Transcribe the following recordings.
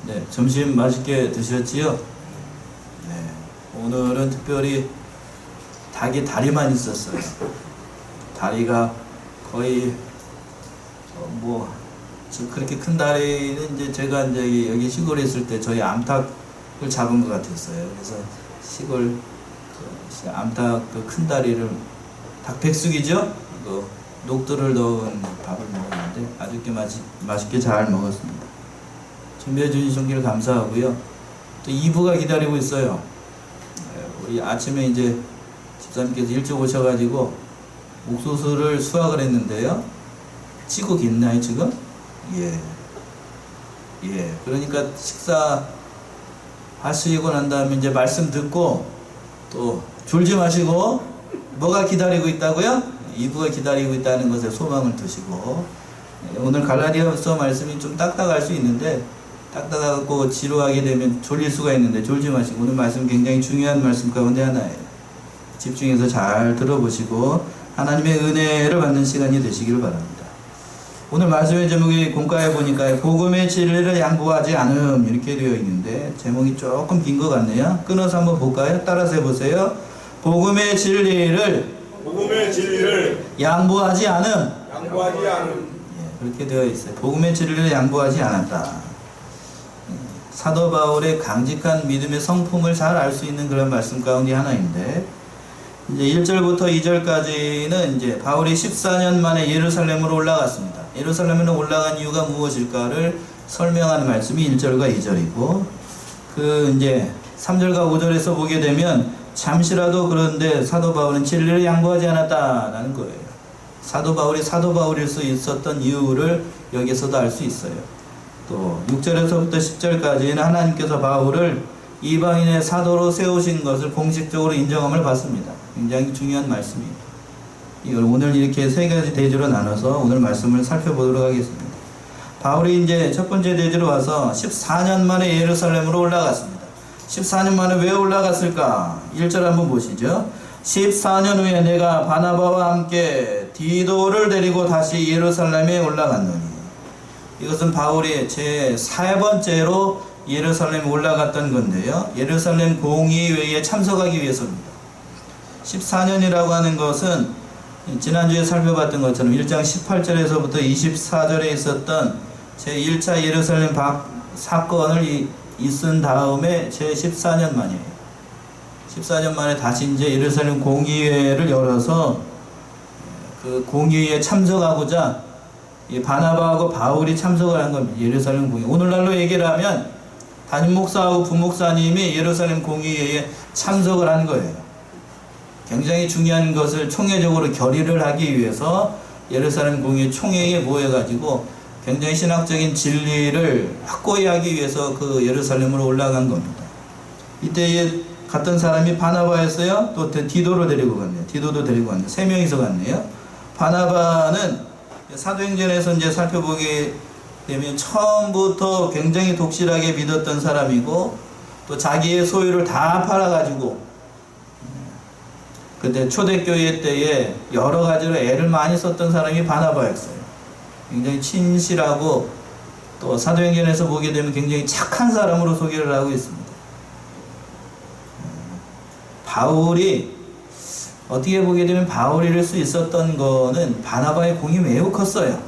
네, 점심 맛있게 드셨지요? 네, 오늘은 특별히 닭이 다리만 있었어요. 다리가 거의 그렇게 큰 다리는 이제 제가 이제 여기 시골에 있을 때 저희 암탉을 잡은 것 같았어요. 그래서 시골 암탉 그 큰 다리를 닭 백숙이죠? 그 녹두를 넣은 밥을 먹었는데 아주 맛있게 잘 먹었습니다. 준비해 주신 길 감사하고요. 또 2부가 기다리고 있어요. 우리 아침에 이제 집사님께서 일찍 오셔가지고 옥수수를 수확을 했는데요. 찌고 있나요 지금? 예. 그러니까 식사 하시고 난 다음에 이제 말씀 듣고 또 졸지 마시고 뭐가 기다리고 있다고요? 2부가 기다리고 있다는 것에 소망을 두시고, 오늘 갈라디아서 말씀이 좀 딱딱할 수 있는데 딱딱하고 지루하게 되면 졸릴 수가 있는데 졸지 마시고, 오늘 말씀 굉장히 중요한 말씀 가운데 하나예요. 집중해서 잘 들어보시고 하나님의 은혜를 받는 시간이 되시길 바랍니다. 오늘 말씀의 제목이 공과에 보니까 복음의 진리를 양보하지 않음 이렇게 되어 있는데 제목이 조금 긴 것 같네요. 끊어서 한번 볼까요? 따라서 해보세요. 복음의 진리를 양보하지 않음. 그렇게 되어 있어요. 복음의 진리를 양보하지 않았다. 사도 바울의 강직한 믿음의 성품을 잘 알 수 있는 그런 말씀 가운데 하나인데, 이제 1절부터 2절까지는 이제 바울이 14년 만에 예루살렘으로 올라갔습니다. 예루살렘으로 올라간 이유가 무엇일까를 설명하는 말씀이 1절과 2절이고, 이제 3절과 5절에서 보게 되면 잠시라도 그런데 사도 바울은 진리를 양보하지 않았다라는 거예요. 사도 바울이 사도 바울일 수 있었던 이유를 여기서도 알 수 있어요. 또 6절에서부터 10절까지는 하나님께서 바울을 이방인의 사도로 세우신 것을 공식적으로 인정함을 받습니다. 굉장히 중요한 말씀입니다. 이걸 오늘 이렇게 세 가지 대주로 나눠서 오늘 말씀을 살펴보도록 하겠습니다. 바울이 이제 첫 번째 대주로 와서 14년 만에 예루살렘으로 올라갔습니다. 14년 만에 왜 올라갔을까? 1절 한번 보시죠. 14년 후에 내가 바나바와 함께 디도를 데리고 다시 예루살렘에 올라갔노니. 이것은 바울이 제 4번째로 예루살렘에 올라갔던 건데요. 예루살렘 공의회에 참석하기 위해서입니다. 14년이라고 하는 것은 지난주에 살펴봤던 것처럼 1장 18절에서부터 24절에 있었던 제1차 예루살렘 사건을 있은 다음에 제 14년 만이에요. 14년 만에 다시 이제 예루살렘 공의회를 열어서 그 공의회에 참석하고자 이 바나바하고 바울이 참석을 한 겁니다. 예루살렘 공의회. 오늘날로 얘기를 하면 담임 목사하고 부목사님이 예루살렘 공의회에 참석을 한 거예요. 굉장히 중요한 것을 총회적으로 결의를 하기 위해서 예루살렘 공의회 총회에 모여가지고 굉장히 신학적인 진리를 확고히 하기 위해서 그 예루살렘으로 올라간 겁니다. 이때에 갔던 사람이 바나바였어요. 또 디도로 데리고 갔네요. 디도도 데리고 갔네요. 3명이서 갔네요. 바나바는 사도행전에서 이제 살펴보게 되면 처음부터 굉장히 독실하게 믿었던 사람이고, 또 자기의 소유를 다 팔아가지고 그때 초대교회 때에 여러 가지로 애를 많이 썼던 사람이 바나바였어요. 굉장히 친실하고 또 사도행전에서 보게 되면 굉장히 착한 사람으로 소개를 하고 있습니다. 바울이 어떻게 보게 되면 바울일 수 있었던 거는 바나바의 공이 매우 컸어요.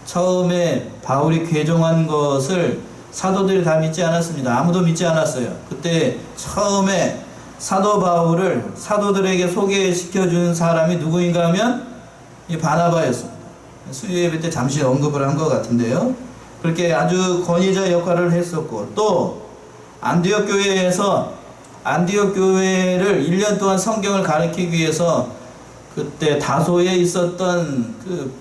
처음에 바울이 괴종한 것을 사도들이 다 믿지 않았습니다. 아무도 믿지 않았어요. 그때 처음에 사도 바울을 사도들에게 소개시켜준 사람이 누구인가 하면 이 바나바였습니다. 수요예배 때 잠시 언급을 한 것 같은데요. 그렇게 아주 권위자 역할을 했었고, 또 안디옥 교회에서 안디옥 교회를 1년 동안 성경을 가르치기 위해서 그때 다소에 있었던 그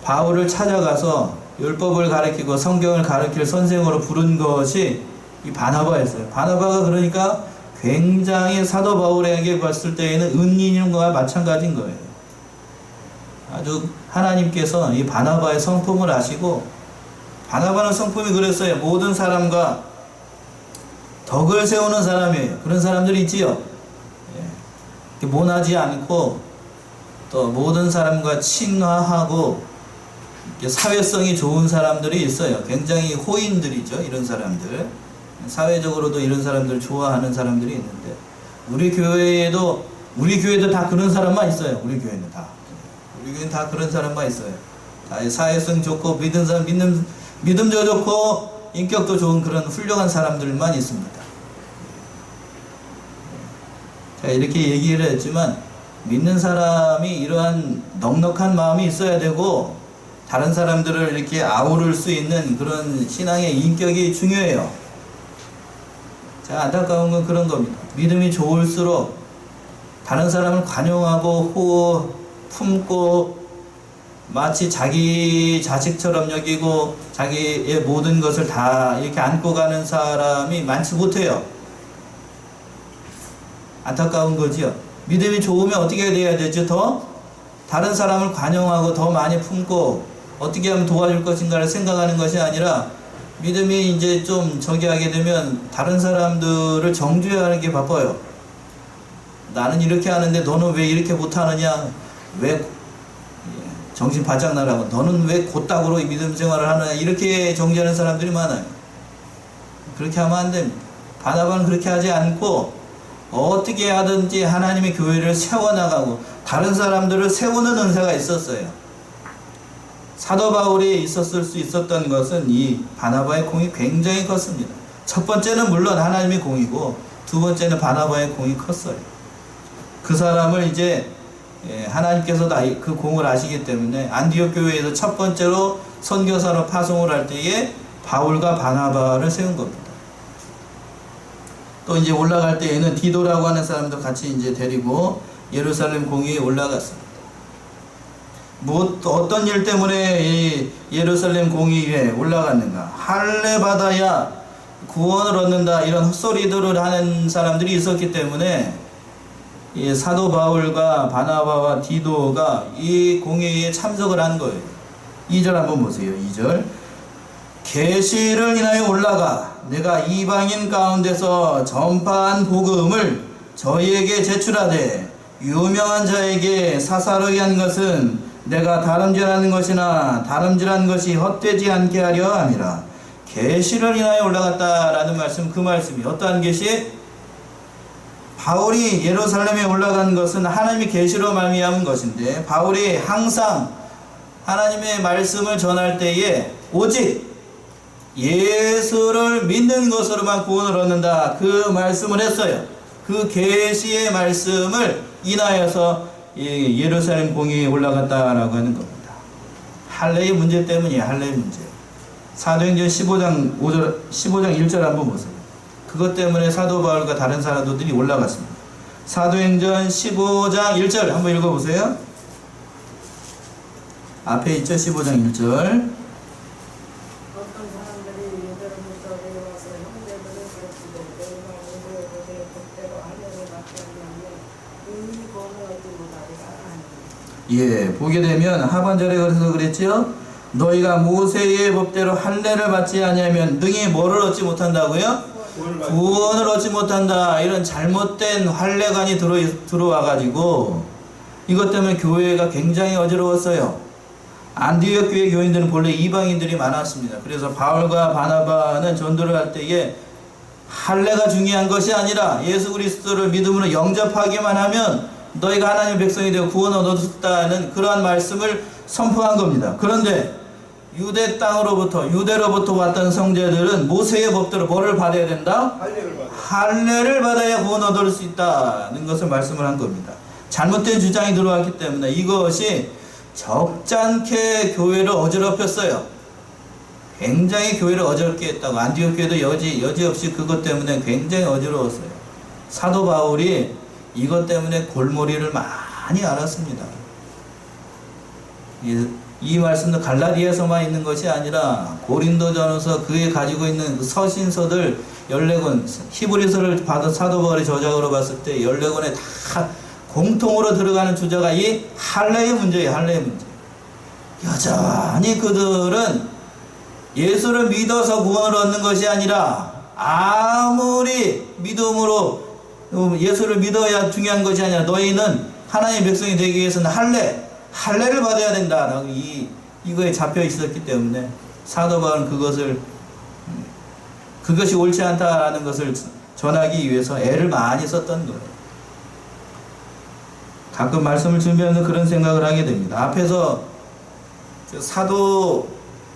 바울을 찾아가서 율법을 가르치고 성경을 가르칠 선생으로 부른 것이 이 바나바였어요. 바나바가 그러니까 굉장히 사도 바울에게 봤을 때에는 은인과 마찬가지인 거예요. 아주 하나님께서 이 바나바의 성품을 아시고, 바나바는 성품이 그랬어요. 모든 사람과 덕을 세우는 사람이에요. 그런 사람들이 있지요. 모나지 않고 또 모든 사람과 친화하고 사회성이 좋은 사람들이 있어요. 굉장히 호인들이죠. 이런 사람들. 사회적으로도 이런 사람들 좋아하는 사람들이 있는데 우리 교회도 다 그런 사람만 있어요. 우리 교회는 다 그런 사람만 있어요. 다 사회성 좋고 믿음도 좋고 인격도 좋은 그런 훌륭한 사람들만 있습니다. 자, 이렇게 얘기를 했지만 믿는 사람이 이러한 넉넉한 마음이 있어야 되고 다른 사람들을 이렇게 아우를 수 있는 그런 신앙의 인격이 중요해요. 자, 안타까운 건 그런 겁니다. 믿음이 좋을수록 다른 사람을 관용하고 품고 마치 자기 자식처럼 여기고 자기의 모든 것을 다 이렇게 안고 가는 사람이 많지 못해요. 안타까운 거지요. 믿음이 좋으면 어떻게 돼야 되죠? 더 다른 사람을 관용하고 더 많이 품고 어떻게 하면 도와줄 것인가를 생각하는 것이 아니라 믿음이 이제 좀 저기 하게 되면 다른 사람들을 정죄하는 게 바빠요. 나는 이렇게 하는데 너는 왜 이렇게 못하느냐? 왜 정신 바짝 나라고 너는 왜 곧다구로 믿음 생활을 하느냐? 이렇게 정죄하는 사람들이 많아요. 그렇게 하면 안 됩니다. 바나바는 그렇게 하지 않고 어떻게 하든지 하나님의 교회를 세워나가고 다른 사람들을 세우는 은사가 있었어요. 사도 바울이 있었을 수 있었던 것은 이 바나바의 공이 굉장히 컸습니다. 첫 번째는 물론 하나님의 공이고 두 번째는 바나바의 공이 컸어요. 그 사람을 이제 하나님께서 그 공을 아시기 때문에 안디옥 교회에서 첫 번째로 선교사로 파송을 할 때에 바울과 바나바를 세운 겁니다. 또 이제 올라갈 때에는 디도라고 하는 사람도 같이 이제 데리고 예루살렘 공회에 올라갔습니다. 어떤 일 때문에 이 예루살렘 공의회에 올라갔는가? 할례 받아야 구원을 얻는다, 이런 헛소리들을 하는 사람들이 있었기 때문에 이 사도 바울과 바나바와 디도가 이 공회에 참석을 한 거예요. 2절 한번 보세요. 2절. 계시를 인하여 올라가 내가 이방인 가운데서 전파한 복음을 저희에게 제출하되 유명한 자에게 사사로이 한 것은 내가 다름질하는 것이나 다름질한 것이 헛되지 않게 하려 함이라. 계시를 인하여 올라갔다라는 말씀, 그 말씀이 어떠한 계시? 바울이 예루살렘에 올라간 것은 하나님의 계시로 말미암은 것인데 바울이 항상 하나님의 말씀을 전할 때에 오직 예수를 믿는 것으로만 구원을 얻는다, 그 말씀을 했어요. 그 계시의 말씀을 인하여서 예루살렘 공회에 올라갔다라고 하는 겁니다. 할례의 문제 때문이에요. 할례의 문제. 사도행전 15장 1절 한번 보세요. 그것 때문에 사도 바울과 다른 사도들이 올라갔습니다. 사도행전 15장 1절 한번 읽어보세요. 앞에 있죠. 15장 1절. 예, 보게 되면 하반절에 그래서 그랬죠. 너희가 모세의 법대로 할례를 받지 아니하면 능히 뭐를 얻지 못한다고요? 구원을 얻지 못한다. 이런 잘못된 할례관이 들어와 가지고 이것 때문에 교회가 굉장히 어지러웠어요. 안디옥 교회 교인들은 본래 이방인들이 많았습니다. 그래서 바울과 바나바는 전도를 할 때에 할례가 중요한 것이 아니라 예수 그리스도를 믿음으로 영접하기만 하면 너희가 하나님의 백성이 되어 구원을 얻었다는 그러한 말씀을 선포한 겁니다. 그런데 유대 땅으로부터, 유대로부터 왔던 성제들은 모세의 법대로 뭐를 받아야 된다? 할례를 받아야 구원을 얻을 수 있다는 것을 말씀을 한 겁니다. 잘못된 주장이 들어왔기 때문에 이것이 적잖게 교회를 어지럽혔어요. 굉장히 교회를 어지럽게 했다고. 안디옥 교회도 여지없이 그것 때문에 굉장히 어지러웠어요. 사도 바울이 이것 때문에 골머리를 많이 앓았습니다. 이 말씀도 갈라디아서만 있는 것이 아니라 고린도전서 그에 가지고 있는 서신서들 14권, 히브리서를 받은 사도 바울의 저작으로 봤을 때 14권에 다 공통으로 들어가는 주제가 이 할례의 문제예요. 할례의 문제. 여전히 그들은 예수를 믿어서 구원을 얻는 것이 아니라 아무리 믿음으로 예수를 믿어야 중요한 것이 아니라 너희는 하나님의 백성이 되기 위해서는 할례를 받아야 된다라고 이 이거에 잡혀 있었기 때문에 사도 바울은 그것이 옳지 않다라는 것을 전하기 위해서 애를 많이 썼던 거예요. 가끔 말씀을 들으면 그런 생각을 하게 됩니다. 앞에서 사도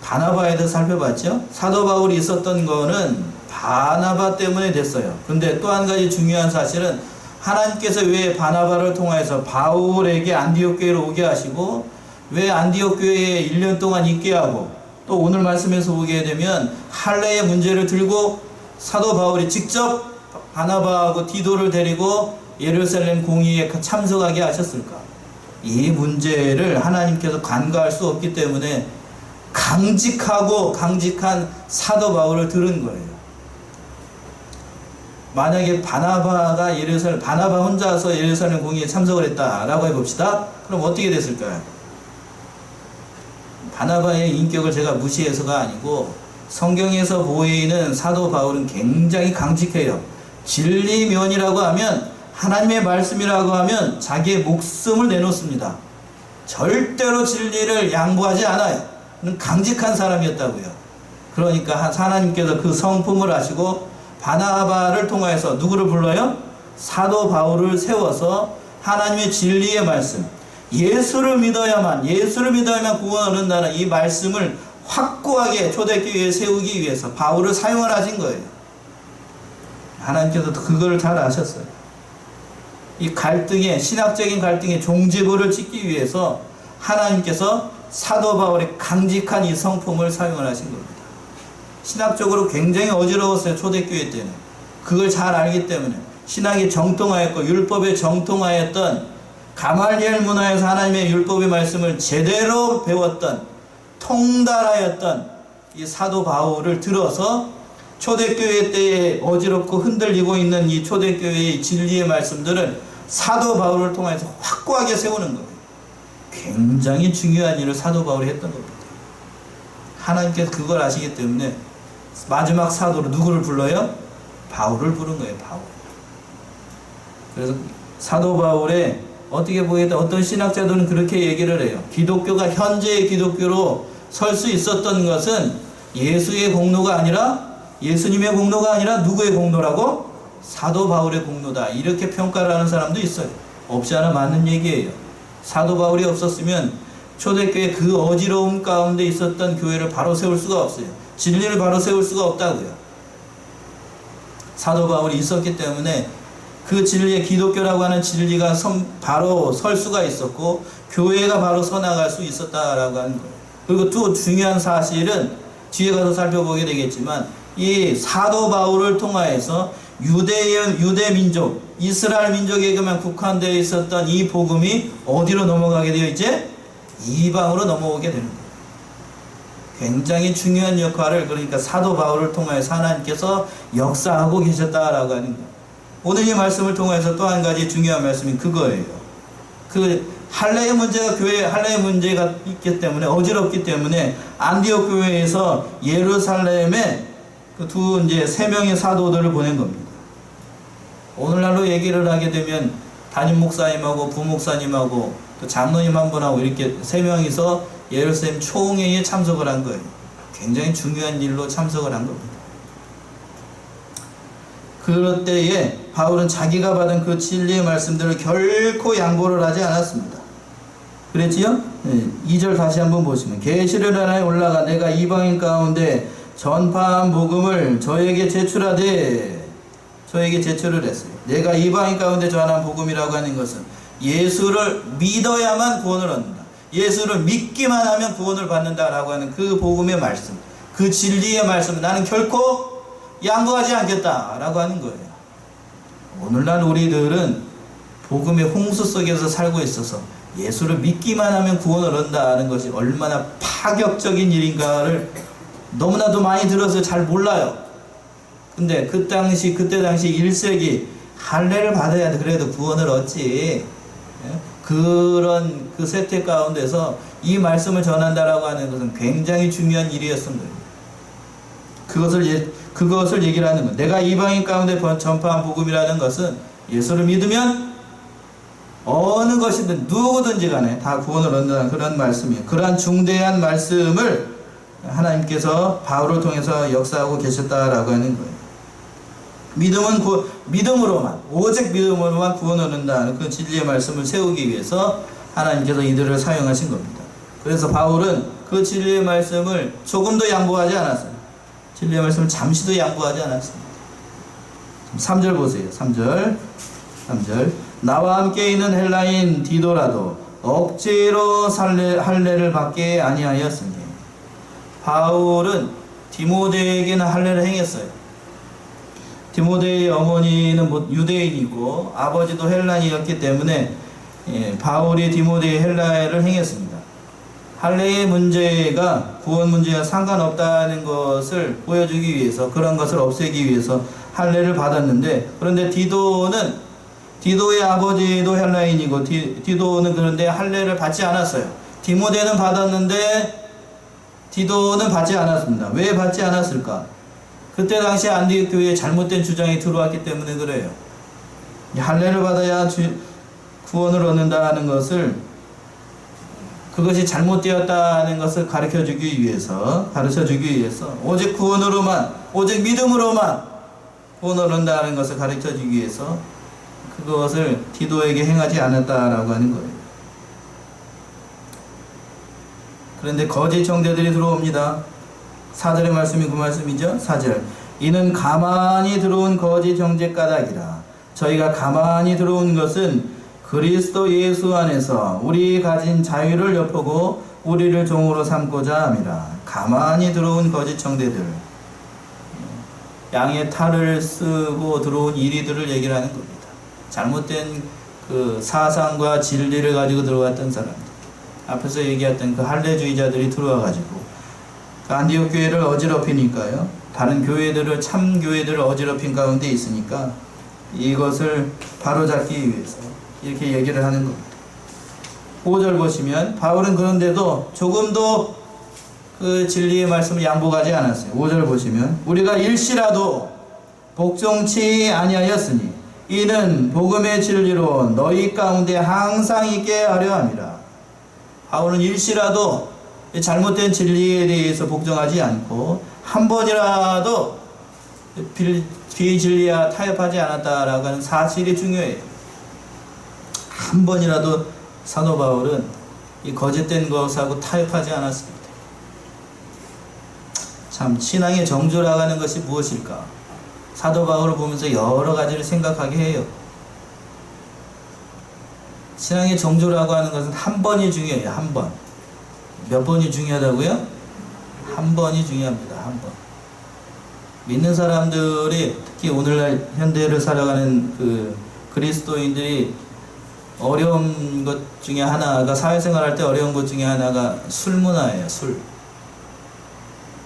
바나바에 대해서 살펴봤죠. 사도 바울이 있었던 거는 바나바 때문에 됐어요. 근데 또 한 가지 중요한 사실은 하나님께서 왜 바나바를 통해서 바울에게 안디옥 교회로 오게 하시고 왜 안디옥 교회에 1년 동안 있게 하고 또 오늘 말씀에서 보게 되면 할례의 문제를 들고 사도 바울이 직접 바나바하고 디도를 데리고 예루살렘 공의에 참석하게 하셨을까? 이 문제를 하나님께서 간과할 수 없기 때문에 강직한 사도 바울을 들은 거예요. 만약에 바나바 혼자서 예루살렘 공의에 참석을 했다라고 해봅시다. 그럼 어떻게 됐을까요? 바나바의 인격을 제가 무시해서가 아니고 성경에서 보이는 사도 바울은 굉장히 강직해요. 진리면이라고 하면 하나님의 말씀이라고 하면 자기의 목숨을 내놓습니다. 절대로 진리를 양보하지 않아요. 강직한 사람이었다고요. 그러니까 하나님께서 그 성품을 하시고 바나바를 통해서 누구를 불러요? 사도 바울을 세워서 하나님의 진리의 말씀, 예수를 믿어야만 구원을 얻는다는 이 말씀을 확고하게 초대교회에 세우기 위해서 바울을 사용을 하신 거예요. 하나님께서 그걸 잘 아셨어요. 이 신학적인 갈등의 종지부를 찍기 위해서 하나님께서 사도 바울의 강직한 이 성품을 사용을 하신 겁니다. 신학적으로 굉장히 어지러웠어요. 초대교회 때는. 그걸 잘 알기 때문에 신학이 정통하였고 율법에 정통하였던 가말리엘 문화에서 하나님의 율법의 말씀을 제대로 배웠던 통달하였던 이 사도 바울을 들어서 초대교회 때에 어지럽고 흔들리고 있는 이 초대교회의 진리의 말씀들을 사도 바울을 통해서 확고하게 세우는 거예요. 굉장히 중요한 일을 사도 바울이 했던 겁니다. 하나님께서 그걸 아시기 때문에 마지막 사도로 누구를 불러요? 바울을 부른 거예요. 바울. 그래서 사도 바울의 어떻게 보이든 어떤 신학자들은 그렇게 얘기를 해요. 기독교가 현재의 기독교로 설 수 있었던 것은 예수의 공로가 아니라 예수님의 공로가 아니라 누구의 공로라고? 사도 바울의 공로다. 이렇게 평가를 하는 사람도 있어요. 없지 않아 맞는 얘기예요. 사도 바울이 없었으면 초대교회 그 어지러움 가운데 있었던 교회를 바로 세울 수가 없어요. 진리를 바로 세울 수가 없다고요. 사도 바울이 있었기 때문에 그 진리의 기독교라고 하는 진리가 바로 설 수가 있었고 교회가 바로 서나갈 수 있었다라고 하는 거예요. 그리고 또 중요한 사실은 뒤에 가서 살펴보게 되겠지만 이 사도 바울을 통하여서 유대 민족, 이스라엘 민족에게만 국한되어 있었던 이 복음이 어디로 넘어가게 되어 있지? 이방으로 넘어오게 되는 거예요. 굉장히 중요한 역할을 그러니까 사도 바울을 통하여서 하나님께서 역사하고 계셨다라고 하는 거예요. 오늘 이 말씀을 통해서 또 한 가지 중요한 말씀이 그거예요. 할례의 문제가 있기 때문에 어지럽기 때문에 안디옥 교회에서 예루살렘에 세 명의 사도들을 보낸 겁니다. 오늘날로 얘기를 하게 되면 담임 목사님하고 부목사님하고 또 장로님 한 분하고 이렇게 세 명이서 예루살렘 총회에 참석을 한 거예요. 굉장히 중요한 일로 참석을 한 겁니다. 그럴 때에 바울은 자기가 받은 그 진리의 말씀들을 결코 양보를 하지 않았습니다. 그랬지요? 2절 다시 한번 보시면 계시를 하나에 올라가 내가 이방인 가운데 전파한 복음을 저에게 제출을 했어요. 내가 이방인 가운데 전한 복음이라고 하는 것은 예수를 믿어야만 구원을 얻는다. 예수를 믿기만 하면 구원을 받는다라고 하는 그 복음의 말씀, 그 진리의 말씀을 나는 결코 양보하지 않겠다라고 하는 거예요. 오늘날 우리들은 복음의 홍수 속에서 살고 있어서 예수를 믿기만 하면 구원을 얻는다는 것이 얼마나 파격적인 일인가를 너무나도 많이 들어서 잘 몰라요. 근데 그때 당시 1세기 할례를 받아야 그래도 구원을 얻지. 그런 그 세태 가운데서 이 말씀을 전한다라고 하는 것은 굉장히 중요한 일이었습니다. 그것을 얘기를 하는 것. 내가 이방인 가운데 전파한 복음이라는 것은 예수를 믿으면 어느 것이든 누구든지 간에 다 구원을 얻는다는 그런 말씀이에요. 그러한 중대한 말씀을 하나님께서 바울을 통해서 역사하고 계셨다라고 하는 거예요. 믿음으로만, 오직 믿음으로만 구원을 얻는다는 그 진리의 말씀을 세우기 위해서 하나님께서 이들을 사용하신 겁니다. 그래서 바울은 그 진리의 말씀을 조금도 양보하지 않았어요. 진리의 말씀을 잠시도 양보하지 않았습니다. 3절 보세요. 3절. 나와 함께 있는 헬라인 디도라도 억지로 할례를 받게 아니하였으니. 바울은 디모데에게는 할례를 행했어요. 디모데의 어머니는 유대인이고 아버지도 헬라인이었기 때문에 바울이 디모데의 할례를 행했습니다. 할례의 문제가 구원 문제와 상관없다는 것을 보여주기 위해서, 그런 것을 없애기 위해서 할례를 받았는데, 그런데 디도의 아버지도 헬라인이고 디도는 그런데 할례를 받지 않았어요. 디모데는 받았는데 디도는 받지 않았습니다. 왜 받지 않았을까? 그때 당시 안디옥 교회에 잘못된 주장이 들어왔기 때문에 그래요. 할례를 받아야 구원을 얻는다는 것을, 그것이 잘못되었다는 것을 가르쳐주기 위해서 오직 구원으로만, 오직 믿음으로만 구원을 얻는다는 것을 가르쳐주기 위해서 그것을 디도에게 행하지 않았다라고 하는 거예요. 그런데 거짓 형제들이 들어옵니다. 4절의 말씀이 그 말씀이죠. 4절. 이는 가만히 들어온 거짓 형제 까닭이라. 저희가 가만히 들어온 것은 그리스도 예수 안에서 우리 가진 자유를 엿보고 우리를 종으로 삼고자 함이라. 가만히 들어온 거짓 형제들, 양의 탈을 쓰고 들어온 이리들을 얘기를 하는 겁니다. 잘못된 그 사상과 진리를 가지고 들어왔던 사람들, 앞에서 얘기했던 그 할례주의자들이 들어와가지고 그 안디옥 교회를 어지럽히니까요, 다른 교회들을, 참 교회들을 어지럽힌 가운데 있으니까 이것을 바로잡기 위해서 이렇게 얘기를 하는 겁니다. 5절 보시면 바울은 그런데도 조금도 그 진리의 말씀을 양보하지 않았어요. 5절 보시면 우리가 일시라도 복종치 아니하였으니 이는 복음의 진리로 너희 가운데 항상 있게 하려 함이라. 바울은 일시라도 잘못된 진리에 대해서 복종하지 않고 한 번이라도 비진리와 타협하지 않았다라고 하는 사실이 중요해요. 한 번이라도 사도 바울은 이 거짓된 것하고 타협하지 않았습니다. 참, 신앙의 정조라고 하는 것이 무엇일까? 사도 바울을 보면서 여러 가지를 생각하게 해요. 신앙의 정조라고 하는 것은 한 번이 중요해요. 한 번. 몇 번이 중요하다고요? 한 번이 중요합니다. 한 번. 믿는 사람들이, 특히 오늘날 현대를 살아가는 그 그리스도인들이 어려운 것 중에 하나가, 사회생활 할 때 어려운 것 중에 하나가 술 문화예요. 술.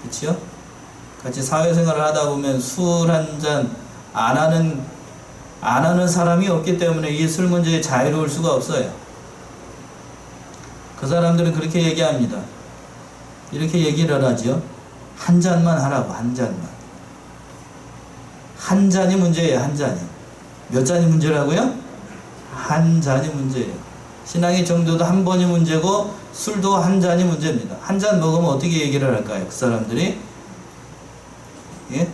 그치요? 같이 사회생활을 하다 보면 술 한 잔 안 하는 사람이 없기 때문에 이 술 문제에 자유로울 수가 없어요. 그 사람들은 그렇게 얘기합니다. 이렇게 얘기를 하죠. 한 잔만 하라고, 한 잔만. 한 잔이 문제예요, 한 잔이. 몇 잔이 문제라고요? 한 잔이 문제예요. 신앙의 정도도 한 번이 문제고 술도 한 잔이 문제입니다. 한 잔 먹으면 어떻게 얘기를 할까요? 그 사람들이? 예?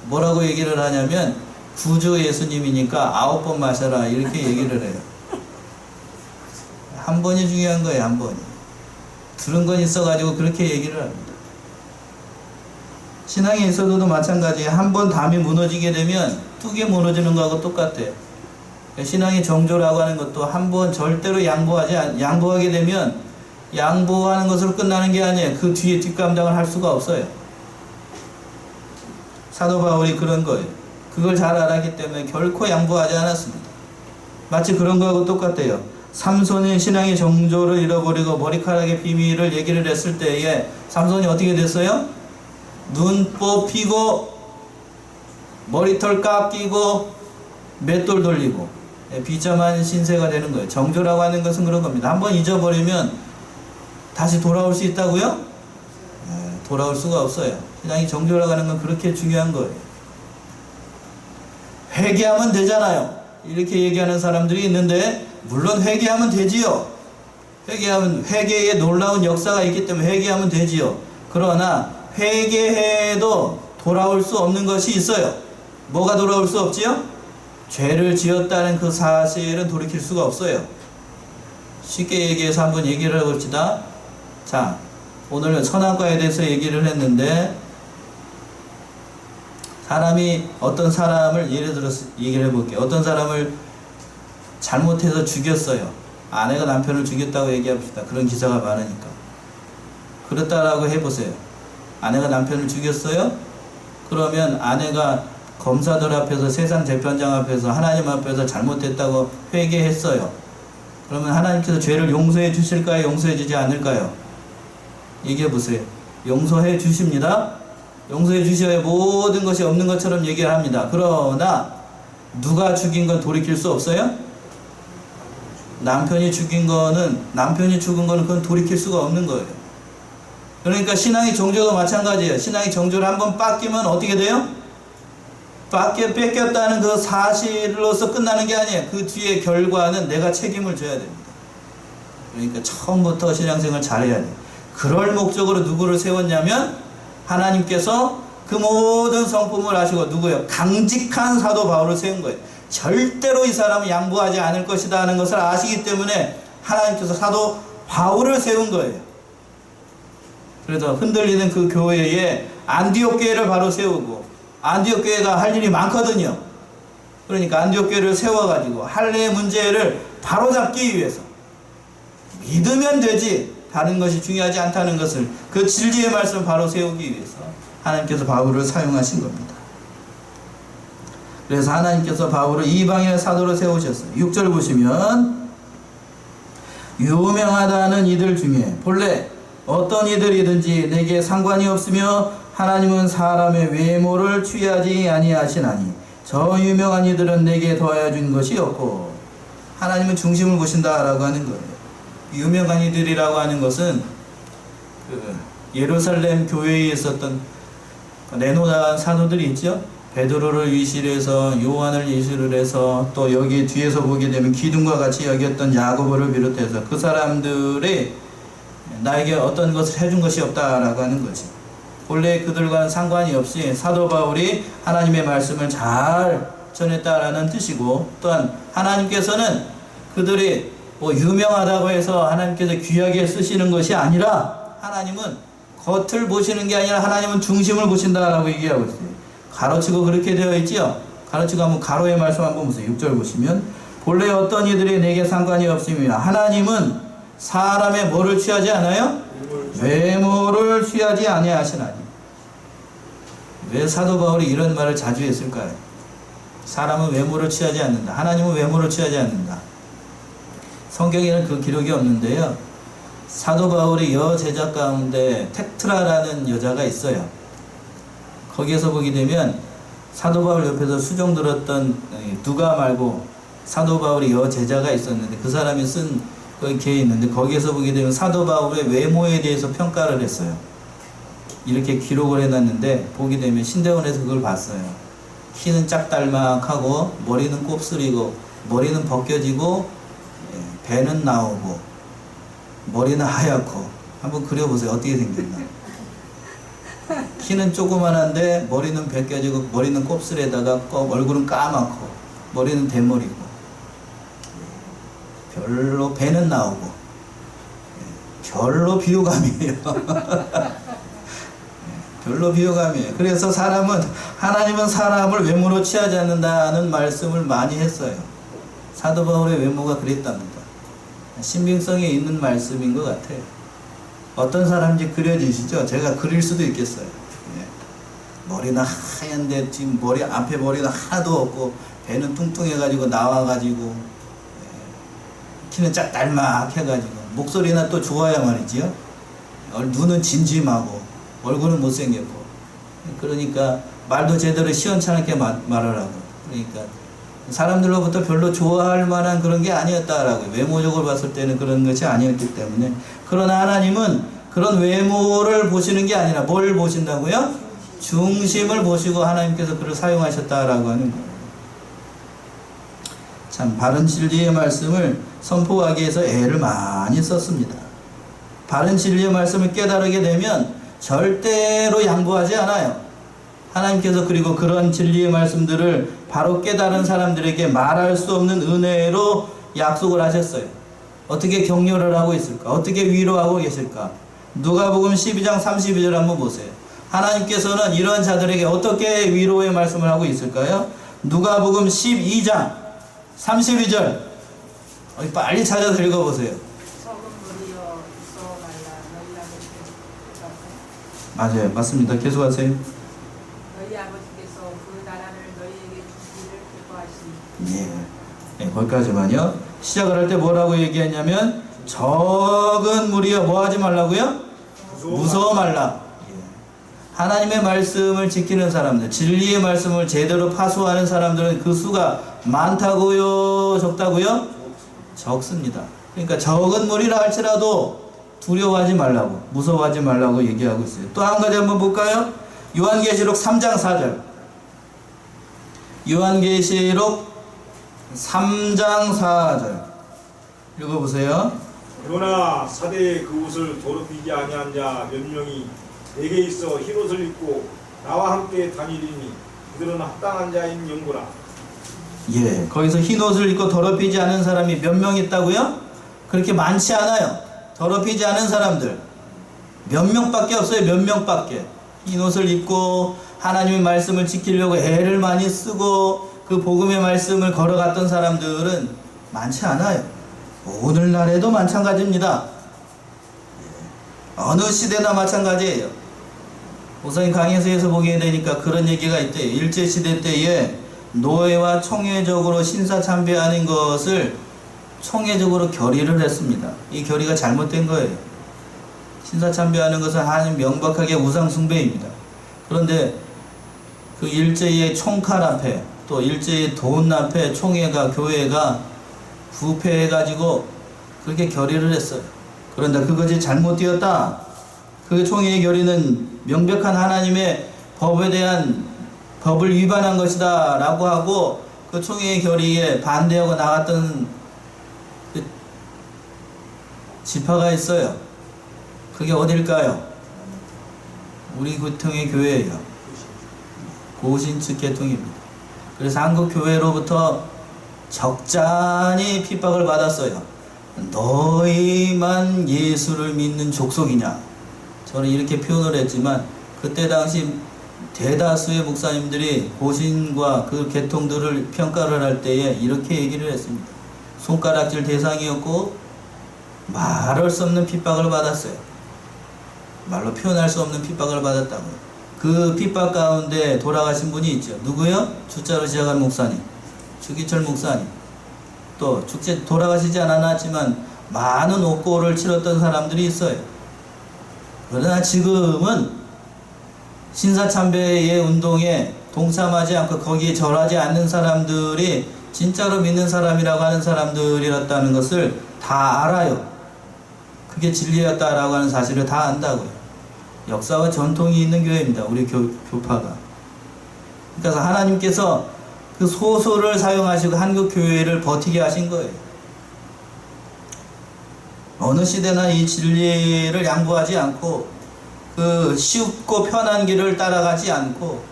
뭐라고 얘기를 하냐면 구주 예수님이니까 9번 마셔라 이렇게 얘기를 해요. 한 번이 중요한 거예요. 한 번이. 들은 건 있어가지고 그렇게 얘기를 합니다. 신앙에 있어도 마찬가지예요. 한 번 담이 무너지게 되면 뚝이 무너지는 거하고 똑같아요. 신앙의 정조라고 하는 것도 한 번 절대로 양보하게 되면 양보하는 것으로 끝나는 게 아니에요. 그 뒤에 뒷감당을 할 수가 없어요. 사도 바울이 그런 거예요. 그걸 잘 알았기 때문에 결코 양보하지 않았습니다. 마치 그런 거하고 똑같아요. 삼손이 신앙의 정조를 잃어버리고 머리카락의 비밀을 얘기를 했을 때에 삼손이 어떻게 됐어요? 눈 뽑히고 머리털 깎이고 맷돌 돌리고 비참한 신세가 되는 거예요. 정조라고 하는 것은 그런 겁니다. 한번 잊어버리면 다시 돌아올 수 있다고요? 돌아올 수가 없어요. 신앙이 정조라고 하는 건 그렇게 중요한 거예요. 회개하면 되잖아요. 이렇게 얘기하는 사람들이 있는데 물론 회개하면 되지요. 회개에 놀라운 역사가 있기 때문에 회개하면 되지요. 그러나 회개해도 돌아올 수 없는 것이 있어요. 뭐가 돌아올 수 없지요? 죄를 지었다는 그 사실은 돌이킬 수가 없어요. 쉽게 얘기해서 한번 얘기를 해봅시다. 자, 오늘 선악과에 대해서 얘기를 했는데, 사람이 어떤 사람을 예를 들어서 얘기를 해볼게요. 어떤 사람을 잘못해서 죽였어요. 아내가 남편을 죽였다고 얘기합시다. 그런 기사가 많으니까. 그렇다라고 해보세요. 아내가 남편을 죽였어요? 그러면 아내가 검사들 앞에서, 세상 재판장 앞에서, 하나님 앞에서 잘못했다고 회개했어요. 그러면 하나님께서 죄를 용서해 주실까요? 용서해 주지 않을까요? 얘기해 보세요. 용서해 주십니다. 용서해 주셔야 모든 것이 없는 것처럼 얘기를 합니다. 그러나 누가 죽인 건 돌이킬 수 없어요? 남편이 죽은 거는 그건 돌이킬 수가 없는 거예요. 그러니까 신앙의 정죄도 마찬가지예요. 신앙의 정죄를 한번 뺏기면 어떻게 돼요? 뺏겼다는 그 사실로서 끝나는 게 아니에요. 그 뒤에 결과는 내가 책임을 져야 됩니다. 그러니까 처음부터 신앙생활 잘해야 돼요. 그럴 목적으로 누구를 세웠냐면 하나님께서 그 모든 성품을 아시고 누구예요? 강직한 사도 바울을 세운 거예요. 절대로 이 사람은 양보하지 않을 것이다 하는 것을 아시기 때문에 하나님께서 사도 바울을 세운 거예요. 그래서 흔들리는 그 교회에 안디옥 교회를 바로 세우고, 안디옥 교회가 할 일이 많거든요. 그러니까 안디옥 교회를 세워가지고 할례의 문제를 바로잡기 위해서, 믿으면 되지 다른 것이 중요하지 않다는 것을, 그 진리의 말씀을 바로 세우기 위해서 하나님께서 바울을 사용하신 겁니다. 그래서 하나님께서 바울을 이방인의 사도로 세우셨어요. 6절 보시면, 유명하다는 이들 중에 본래 어떤 이들이든지 내게 상관이 없으며 하나님은 사람의 외모를 취하지 아니하시나니 저 유명한 이들은 내게 더하여 준 것이 없고, 하나님은 중심을 보신다라고 하는 거예요. 유명한 이들이라고 하는 것은 그 예루살렘 교회에 있었던 내노다 사도들이 있죠. 베드로를 위시해서, 요한을 위시를 해서, 또 여기 뒤에서 보게 되면 기둥과 같이 여겼던 야고보를 비롯해서 그 사람들이 나에게 어떤 것을 해준 것이 없다라고 하는 거지. 본래 그들과는 상관이 없이 사도 바울이 하나님의 말씀을 잘 전했다라는 뜻이고, 또한 하나님께서는 그들이 뭐 유명하다고 해서 하나님께서 귀하게 쓰시는 것이 아니라, 하나님은 겉을 보시는 게 아니라 하나님은 중심을 보신다라고 얘기하고 있어요. 가로치고 그렇게 되어 있지요. 가로치고 한번 가로의 말씀 한번 보세요. 6절 보시면, 본래 어떤 이들이 내게 상관이 없으며 하나님은 사람의 뭐를 취하지 않아요? 외모를 취하지 아니하시나니. 왜 사도 바울이 이런 말을 자주 했을까요? 사람은 외모를 취하지 않는다. 하나님은 외모를 취하지 않는다. 성경에는 그 기록이 없는데요. 사도 바울의 여제자 가운데 텍트라라는 여자가 있어요. 거기에서 보게 되면 사도 바울 옆에서 수종 들었던 누가 말고 사도 바울의 여제자가 있었는데, 그 사람이 쓴 게 있는데, 거기에서 보게 되면 사도 바울의 외모에 대해서 평가를 했어요. 이렇게 기록을 해놨는데, 보게 되면 신대원에서 그걸 봤어요. 키는 짝달막하고 머리는 곱슬이고 머리는 벗겨지고 배는 나오고 머리는 하얗고, 한번 그려보세요. 어떻게 생겼나. 키는 조그만한데 머리는 벗겨지고 머리는 곱슬에다가 얼굴은 까맣고 머리는 대머리고, 별로 배는 나오고, 별로 비호감이에요. 별로 비호감이에요. 그래서 하나님은 사람을 외모로 취하지 않는다는 말씀을 많이 했어요. 사도 바울의 외모가 그랬답니다. 신빙성이 있는 말씀인 것 같아요. 어떤 사람인지 그려지시죠? 제가 그릴 수도 있겠어요. 머리는 하얀데 지금 앞에 머리는 하나도 없고, 배는 뚱뚱해가지고 나와가지고, 키는 짝달막해가지고, 목소리는 또 좋아야 말이지요. 눈은 진지하고 얼굴은 못생겼고, 그러니까 말도 제대로 시원찮게 말을 하고, 그러니까 사람들로부터 별로 좋아할 만한 그런 게 아니었다라고, 외모적으로 봤을 때는 그런 것이 아니었기 때문에. 그러나 하나님은 그런 외모를 보시는 게 아니라 뭘 보신다고요? 중심을 보시고 하나님께서 그를 사용하셨다라고 하는 거예요. 참 바른 진리의 말씀을 선포하기 위해서 애를 많이 썼습니다. 바른 진리의 말씀을 깨달게 되면 절대로 양보하지 않아요. 하나님께서 그리고 그런 진리의 말씀들을 바로 깨달은 사람들에게 말할 수 없는 은혜로 약속을 하셨어요. 어떻게 격려를 하고 있을까? 어떻게 위로하고 계실까? 누가복음 12장 32절 한번 보세요. 하나님께서는 이런 자들에게 어떻게 위로의 말씀을 하고 있을까요? 누가복음 12장 32절 빨리 찾아서 읽어보세요. 맞아요. 맞습니다. 계속하세요. 너희 아버지께서 그 나라를 너희에게 주시기를 기뻐하시니. 예. 거기까지만요. 시작을 할 때 뭐라고 얘기했냐면 적은 무리여 뭐 하지 말라고요? 무서워 말라. 하나님의 말씀을 지키는 사람들, 진리의 말씀을 제대로 파수하는 사람들은 그 수가 많다고요? 적다고요? 적습니다. 그러니까 적은 무리라 할지라도 두려워하지 말라고, 무서워하지 말라고 얘기하고 있어요. 또 한 가지 한번 볼까요? 요한계시록 3장 4절. 요한계시록 3장 4절 읽어보세요. 그러나 사대의 그 옷을 더럽히지 아니한 자 몇 명이 내게 있어 흰옷을 입고 나와 함께 다니리니 그들은 합당한 자인 영구라. 예, 거기서 흰옷을 입고 더럽히지 않은 사람이 몇 명 있다고요? 그렇게 많지 않아요. 더럽히지 않은 사람들 몇 명밖에 없어요. 몇 명밖에. 흰옷을 입고 하나님의 말씀을 지키려고 애를 많이 쓰고 그 복음의 말씀을 걸어갔던 사람들은 많지 않아요. 오늘날에도 마찬가지입니다. 어느 시대나 마찬가지예요. 우선 강해서에서 보게 되니까 그런 얘기가 있대요. 일제시대 때에 노예와 총회적으로 신사참배하는 것을 총회적으로 결의를 했습니다. 이 결의가 잘못된 거예요. 신사참배하는 것은 하나님 명백하게 우상숭배입니다. 그런데 그 일제의 총칼 앞에 또 일제의 돈 앞에 총회가 교회가 부패해가지고 그렇게 결의를 했어요. 그런데 그것이 잘못되었다. 그 총회의 결의는 명백한 하나님의 법에 대한 법을 위반한 것이다 라고 하고 그 총회의 결의에 반대하고 나갔던 그 지파가 있어요. 그게 어딜까요? 우리 구통의 교회예요. 고신측 계통입니다. 그래서 한국 교회로부터 적잖이 핍박을 받았어요. 너희만 예수를 믿는 족속이냐? 저는 이렇게 표현을 했지만 그때 당시 대다수의 목사님들이 고신과 그 계통들을 평가를 할 때에 이렇게 얘기를 했습니다. 손가락질 대상이었고 말할 수 없는 핍박을 받았어요. 말로 표현할 수 없는 핍박을 받았다고요. 그 핍박 가운데 돌아가신 분이 있죠. 누구요? 주자로 시작한 목사님, 주기철 목사님. 또 축제 돌아가시지 않았지만 많은 옥고를 치렀던 사람들이 있어요. 그러나 지금은 신사참배의 운동에 동참하지 않고 거기에 절하지 않는 사람들이 진짜로 믿는 사람이라고 하는 사람들이었다는 것을 다 알아요. 그게 진리였다라고 하는 사실을 다 안다고요. 역사와 전통이 있는 교회입니다. 우리 교파가. 그래서 하나님께서 그 소설을 사용하시고 한국 교회를 버티게 하신 거예요. 어느 시대나 이 진리를 양보하지 않고 그 쉽고 편한 길을 따라가지 않고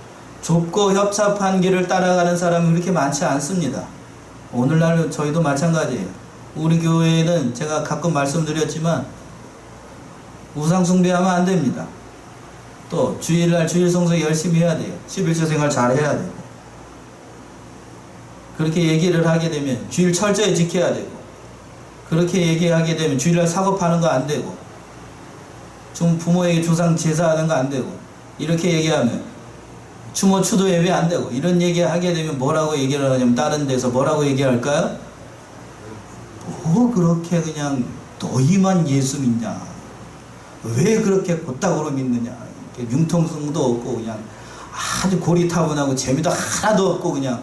좁고 협잡한 길을 따라가는 사람이 그렇게 많지 않습니다. 오늘날 저희도 마찬가지예요. 우리 교회는 제가 가끔 말씀드렸지만 우상 숭배하면 안 됩니다. 또 주일날 주일 성수 열심히 해야 돼요. 11조 생활 잘 해야 되고 그렇게 얘기를 하게 되면 주일 철저히 지켜야 되고 그렇게 얘기하게 되면 주일날 사고 파는 거 안 되고 좀 부모에게 조상 제사하는 거 안 되고 이렇게 얘기하면 추모 추도 예배 안 되고 이런 얘기 하게 되면 뭐라고 얘기를 하냐면 다른 데서 뭐라고 얘기할까요? 뭐 그렇게 그냥 너희만 예수 믿냐? 왜 그렇게 곧다구로 믿느냐? 융통성도 없고 그냥 아주 고리타분하고 재미도 하나도 없고 그냥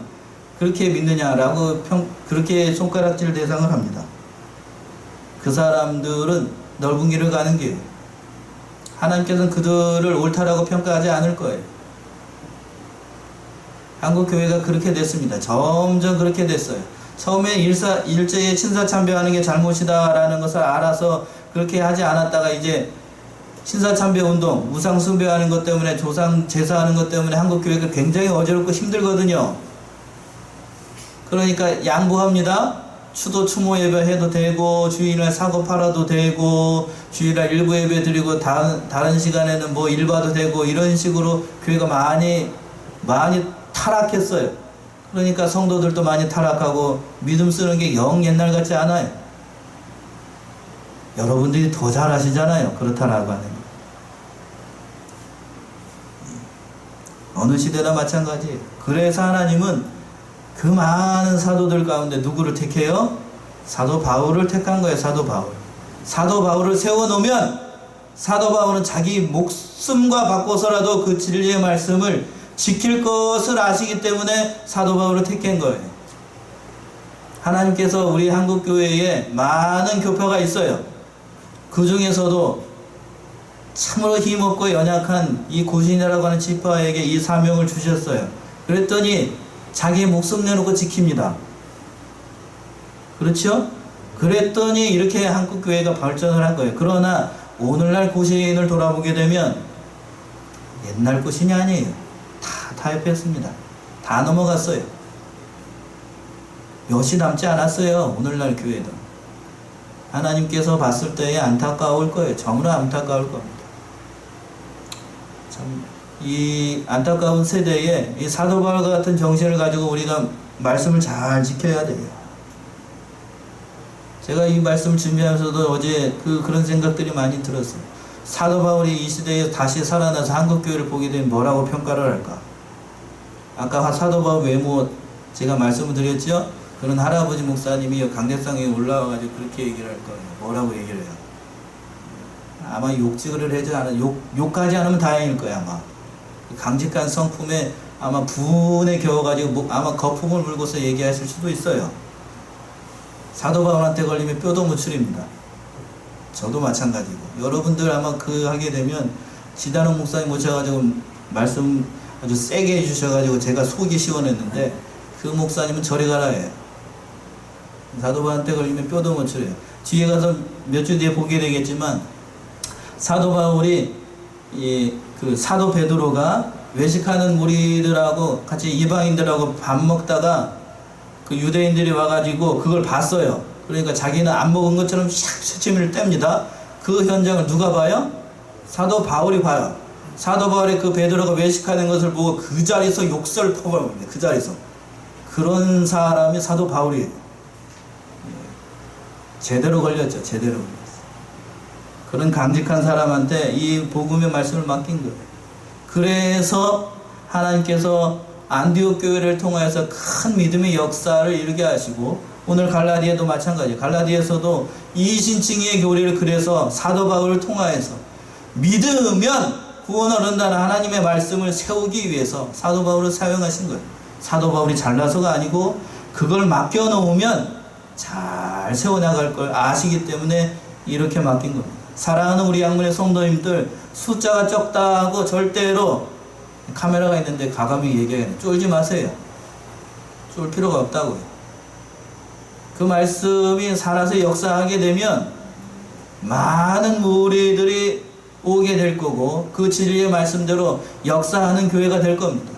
그렇게 믿느냐라고 그렇게 손가락질 대상을 합니다. 그 사람들은 넓은 길을 가는 길. 하나님께서는 그들을 옳다라고 평가하지 않을 거예요. 한국 교회가 그렇게 됐습니다. 점점 그렇게 됐어요. 처음에 일제에 신사참배하는 게 잘못이다라는 것을 알아서 그렇게 하지 않았다가 이제 신사참배 운동, 우상 숭배하는 것 때문에 조상 제사하는 것 때문에 한국 교회가 굉장히 어지럽고 힘들거든요. 그러니까 양보합니다. 추도 추모 예배 해도 되고 주일날 사고 팔아도 되고 주일날 일부 예배 드리고 다른 시간에는 뭐 일봐도 되고 이런 식으로 교회가 많이 타락했어요. 그러니까 성도들도 많이 타락하고 믿음 쓰는 게 영 옛날 같지 않아요. 여러분들이 더 잘하시잖아요. 그렇다라고 하는 거. 어느 시대나 마찬가지예요. 그래서 하나님은 그 많은 사도들 가운데 누구를 택해요? 사도 바울을 택한 거예요. 사도 바울. 사도 바울을 세워놓으면 사도 바울은 자기 목숨과 바꿔서라도 그 진리의 말씀을 지킬 것을 아시기 때문에 사도 바울을 택한 거예요. 하나님께서 우리 한국교회에 많은 교파가 있어요. 그 중에서도 참으로 힘없고 연약한 이 고신이라고 하는 지파에게 이 사명을 주셨어요. 그랬더니 자기 목숨 내놓고 지킵니다. 그렇죠? 그랬더니 이렇게 한국교회가 발전을 한 거예요. 그러나 오늘날 고신을 돌아보게 되면 옛날 고신이 아니에요. 다 타협했습니다. 다 넘어갔어요. 몇이 남지 않았어요. 오늘날 교회도. 하나님께서 봤을 때에 안타까울 거예요. 정말 안타까울 겁니다. 참, 이 안타까운 세대에 이 사도 바울 같은 정신을 가지고 우리가 말씀을 잘 지켜야 돼요. 제가 이 말씀을 준비하면서도 어제 그런 생각들이 많이 들었어요. 사도 바울이 이 시대에 다시 살아나서 한국교회를 보게 되면 뭐라고 평가를 할까? 아까 사도 바울 외모 제가 말씀을 드렸죠? 그런 할아버지 목사님이 강대상에 올라와가지고 그렇게 얘기를 할 거예요. 뭐라고 얘기를 해요? 아마 욕지를 하지 않은, 욕까지 안 하면 다행일 거예요, 아마. 강직한 성품에 아마 분에 겨워가지고 아마 거품을 물고서 얘기하실 수도 있어요. 사도 바울한테 걸리면 뼈도 무출입니다. 저도 마찬가지고. 여러분들 아마 하게 되면 지단원 목사님 모셔가지고 말씀 아주 세게 해주셔가지고 제가 속이 시원했는데 그 목사님은 저리 가라 해요. 사도 바울한테 걸리면 뼈도 무출해요. 뒤에 가서 몇 주 뒤에 보게 되겠지만 사도 바울이 그 사도 베드로가 외식하는 무리들하고 같이 이방인들하고 밥 먹다가 그 유대인들이 와가지고 그걸 봤어요. 그러니까 자기는 안 먹은 것처럼 샥 새치미를 뗍니다. 그 현장을 누가 봐요? 사도 바울이 봐요. 사도 바울이 그 베드로가 외식하는 것을 보고 그 자리에서 욕설 퍼버립니다. 그 자리에서. 그런 사람이 사도 바울이에요. 제대로 걸렸죠. 제대로 걸렸어요. 그런 강직한 사람한테 이 복음의 말씀을 맡긴 거예요. 그래서 하나님께서 안디옥 교회를 통하여서 큰 믿음의 역사를 이루게 하시고 오늘 갈라디아도 마찬가지예요. 갈라디아에서도 이신칭의의 교리를 그래서 사도 바울을 통하여서 믿으면 구원을 얻는다는 하나님의 말씀을 세우기 위해서 사도 바울을 사용하신 거예요. 사도 바울이 잘나서가 아니고 그걸 맡겨놓으면 잘 세워나갈 걸 아시기 때문에 이렇게 맡긴 겁니다. 사랑하는 우리 양문의 성도님들, 숫자가 적다고 절대로 카메라가 있는데 가감히 얘기해요. 쫄지 마세요. 쫄 필요가 없다고요. 그 말씀이 살아서 역사하게 되면 많은 무리들이 오게 될 거고 그 진리의 말씀대로 역사하는 교회가 될 겁니다.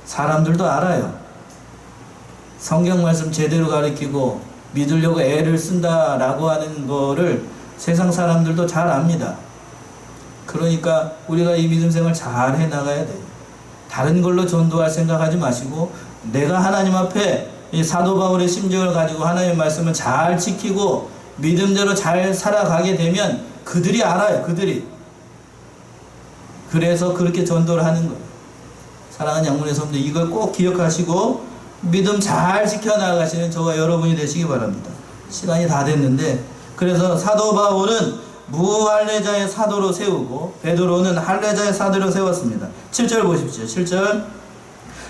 사람들도 알아요. 성경 말씀 제대로 가르치고 믿으려고 애를 쓴다라고 하는 거를 세상 사람들도 잘 압니다. 그러니까 우리가 이 믿음 생활 잘 해나가야 돼요. 다른 걸로 전도할 생각하지 마시고 내가 하나님 앞에 이 사도 바울의 심정을 가지고 하나님의 말씀을 잘 지키고 믿음대로 잘 살아가게 되면 그들이 알아요. 그들이. 그래서 그렇게 전도를 하는 거예요. 사랑하는 양문의 성도 이걸 꼭 기억하시고 믿음 잘 지켜나가시는 저와 여러분이 되시기 바랍니다. 시간이 다 됐는데 그래서 사도 바울은 무할례자의 사도로 세우고 베드로는 할례자의 사도로 세웠습니다. 7절 보십시오. 7절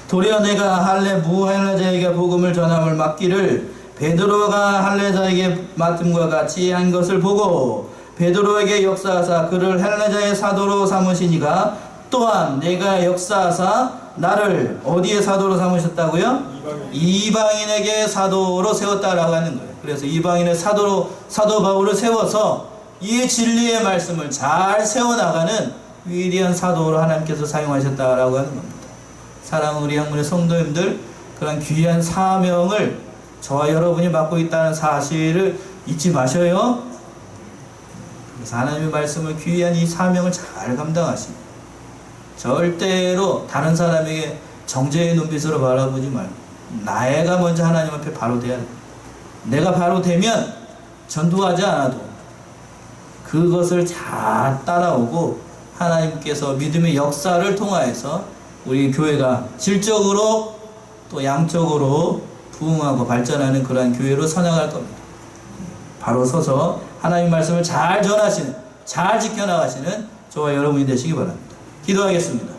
도리어 내가 무할례자에게 복음을 전함을 맡기를 베드로가 할례자에게 맡음과 같이 한 것을 보고 베드로에게 역사하사 그를 할례자의 사도로 삼으시니가 또한 내가 역사하사 나를 어디에 사도로 삼으셨다고요? 이방인에게 사도로 세웠다라고 하는 거예요. 그래서 이방인의 사도 바울을 세워서 이 진리의 말씀을 잘 세워나가는 위대한 사도로 하나님께서 사용하셨다라고 하는 겁니다. 사랑하는 우리 학문의 성도님들, 그런 귀한 사명을 저와 여러분이 맡고 있다는 사실을 잊지 마셔요. 그래서 하나님의 말씀을, 귀한 이 사명을 잘 감당하시고 절대로 다른 사람에게 정죄의 눈빛으로 바라보지 말고 나애가 먼저 하나님 앞에 바로 돼야 돼. 내가 바로 되면 전도하지 않아도 그것을 잘 따라오고 하나님께서 믿음의 역사를 통하여서 우리 교회가 질적으로 또 양적으로 부흥하고 발전하는 그러한 교회로 서나갈 겁니다. 바로 서서 하나님 말씀을 잘 전하시는, 잘 지켜나가시는 저와 여러분이 되시기 바랍니다. 기도하겠습니다.